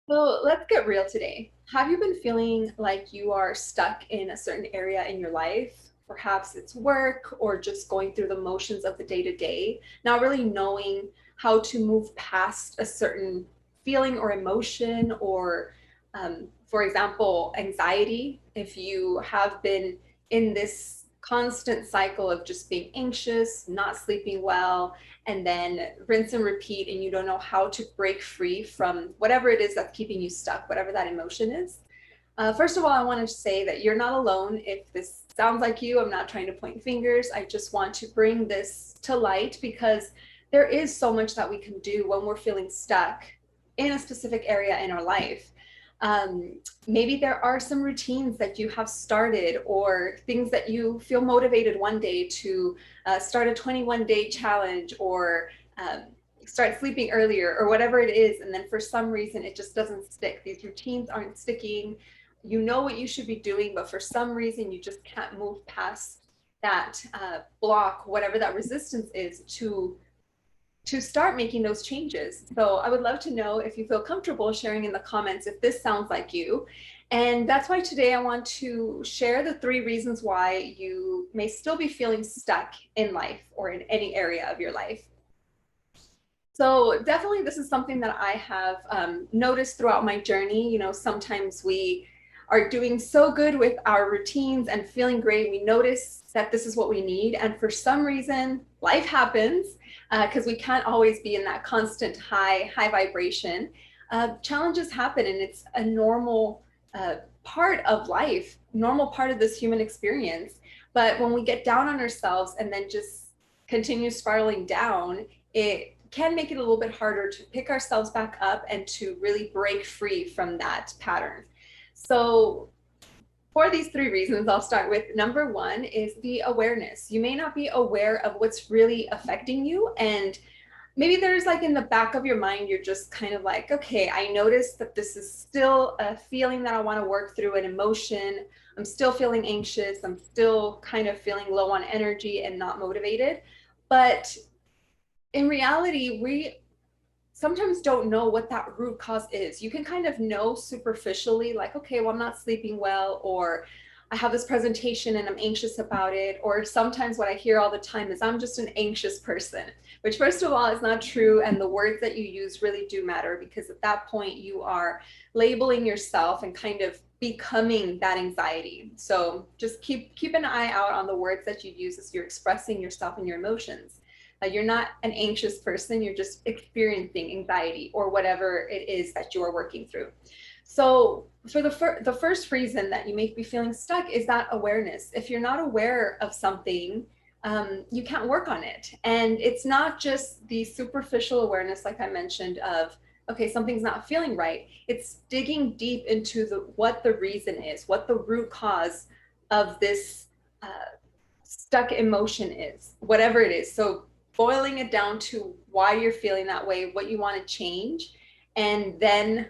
So let's get real today. Have you been feeling like you are stuck in a certain area in your life? Perhaps it's work or just going through the motions of the day to day, not really knowing how to move past a certain feeling or emotion, or, for example, anxiety. If you have been in this constant cycle of just being anxious, not sleeping well, and then rinse and repeat, and you don't know how to break free from whatever it is that's keeping you stuck, whatever that emotion is. First of all, I want to say that you're not alone. If this sounds like you, I'm not trying to point fingers. I just want to bring this to light because there is so much that we can do when we're feeling stuck in a specific area in our life. Maybe there are some routines that you have started, or things that you feel motivated one day to start a 21-day challenge, or start sleeping earlier, or whatever it is. And then for some reason, it just doesn't stick. These routines aren't sticking. You know what you should be doing, but for some reason, you just can't move past that block, whatever that resistance is, to start making those changes. So I would love to know if you feel comfortable sharing in the comments if this sounds like you. And that's why today I want to share the 3 reasons why you may still be feeling stuck in life or in any area of your life. So definitely this is something that I have noticed throughout my journey. You know, sometimes we are doing so good with our routines and feeling great. We notice that this is what we need. And for some reason, life happens because we can't always be in that constant high vibration. Challenges happen, and it's a normal part of life, normal part of this human experience. But when we get down on ourselves and then just continue spiraling down, it can make it a little bit harder to pick ourselves back up and to really break free from that pattern. So for these 3 reasons, I'll start with number one is the awareness. You may not be aware of what's really affecting you. And maybe there's like in the back of your mind, you're just kind of like, okay, I noticed that this is still a feeling that I want to work through, an emotion. I'm still feeling anxious. I'm still kind of feeling low on energy and not motivated. But in reality, we sometimes don't know what that root cause is. You can kind of know superficially, like, okay, well, I'm not sleeping well, or I have this presentation and I'm anxious about it. Or sometimes what I hear all the time is I'm just an anxious person, which, first of all, is not true. And the words that you use really do matter, because at that point you are labeling yourself and kind of becoming that anxiety. So just keep an eye out on the words that you use as you're expressing yourself and your emotions. You're not an anxious person, you're just experiencing anxiety or whatever it is that you are working through. So for the first reason that you may be feeling stuck is that awareness. If you're not aware of something, you can't work on it. And it's not just the superficial awareness, like I mentioned, of, okay, something's not feeling right. It's digging deep into what the reason is, what the root cause of this stuck emotion is, whatever it is. So boiling it down to why you're feeling that way, what you want to change, and then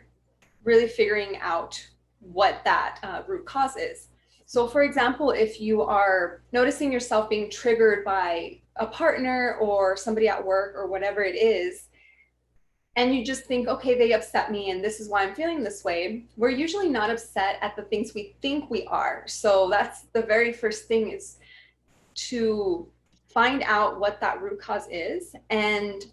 really figuring out what that root cause is. So, for example, if you are noticing yourself being triggered by a partner or somebody at work or whatever it is, and you just think, okay, they upset me and this is why I'm feeling this way, we're usually not upset at the things we think we are. So, that's the very first thing, is to find out what that root cause is and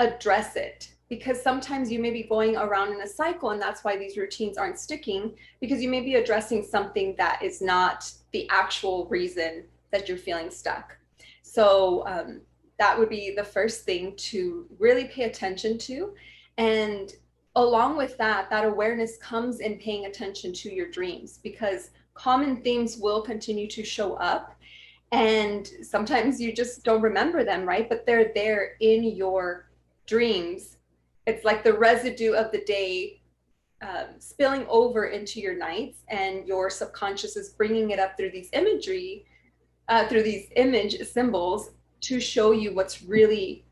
address it. Because sometimes you may be going around in a cycle, and that's why these routines aren't sticking, because you may be addressing something that is not the actual reason that you're feeling stuck. So that would be the first thing to really pay attention to. And along with that, that awareness comes in paying attention to your dreams, because common themes will continue to show up, and sometimes you just don't remember them, right? But they're there in your dreams. It's like the residue of the day spilling over into your nights, and your subconscious is bringing it up through these imagery, through these image symbols, to show you what's really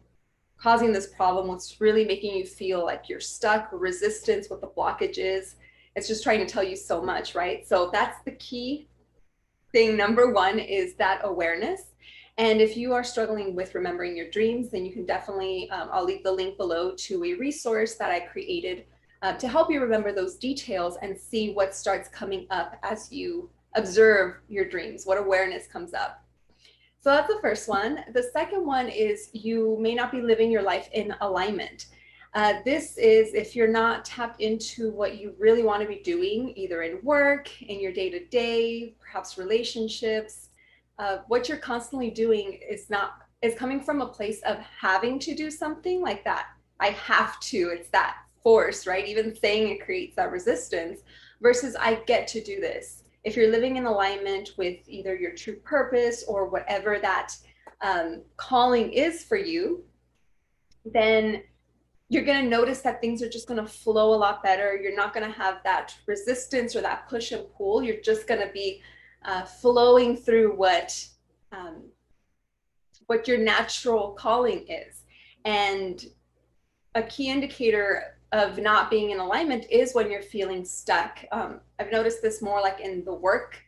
causing this problem, what's really making you feel like you're stuck, resistance, what the blockage is. It's just trying to tell you so much, right? So that's the key thing. Number one is that awareness. And if you are struggling with remembering your dreams, then you can definitely, I'll leave the link below to a resource that I created to help you remember those details and see what starts coming up as you observe your dreams, what awareness comes up. So that's the first one. The second one is you may not be living your life in alignment. This is if you're not tapped into what you really want to be doing, either in work, in your day to day, perhaps relationships. What you're constantly doing is coming from a place of having to do something like that. I have to. It's that force, right? Even saying it creates that resistance versus I get to do this. If you're living in alignment with either your true purpose or whatever that calling is for you, then you're going to notice that things are just going to flow a lot better. You're not going to have that resistance or that push and pull. You're just going to be flowing through what your natural calling is. And a key indicator of not being in alignment is when you're feeling stuck. I've noticed this more like in the work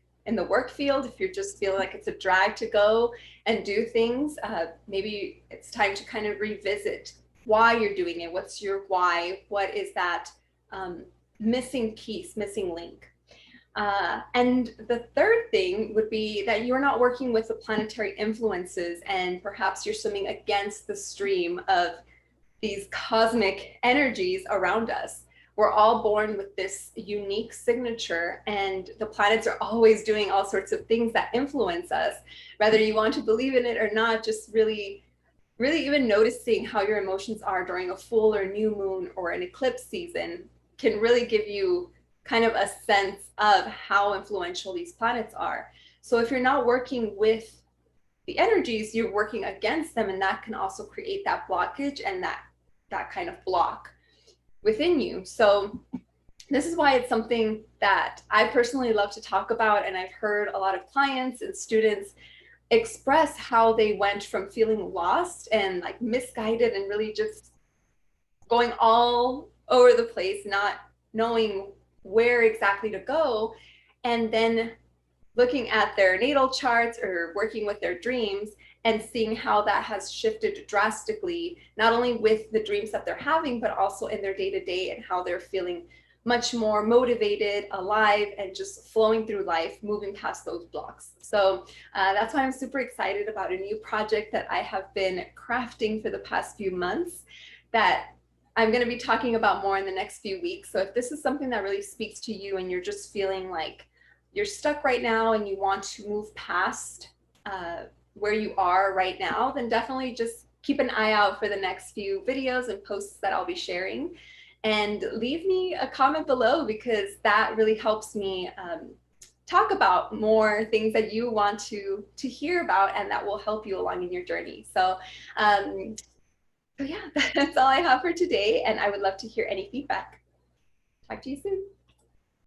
field. If you're just feeling like it's a drag to go and do things, maybe it's time to kind of revisit why you're doing it. What's your why? What is that missing piece, missing link? And the third thing would be that you're not working with the planetary influences, and perhaps you're swimming against the stream of these cosmic energies around us. We're all born with this unique signature, and the planets are always doing all sorts of things that influence us, whether you want to believe in it or not. Just really even noticing how your emotions are during a full or new moon or an eclipse season can really give you kind of a sense of how influential these planets are. So if you're not working with the energies, you're working against them, and that can also create that blockage and that kind of block within you. So this is why it's something that I personally love to talk about, and I've heard a lot of clients and students express how they went from feeling lost and like misguided and really just going all over the place, not knowing where exactly to go, and then looking at their natal charts or working with their dreams and seeing how that has shifted drastically, not only with the dreams that they're having, but also in their day-to-day and how they're feeling much more motivated, alive, and just flowing through life, moving past those blocks. So that's why I'm super excited about a new project that I have been crafting for the past few months that I'm going to be talking about more in the next few weeks. So if this is something that really speaks to you and you're just feeling like you're stuck right now and you want to move past where you are right now, then definitely just keep an eye out for the next few videos and posts that I'll be sharing. And leave me a comment below, because that really helps me talk about more things that you want to hear about, and that will help you along in your journey. So yeah, that's all I have for today, and I would love to hear any feedback. Talk to you soon.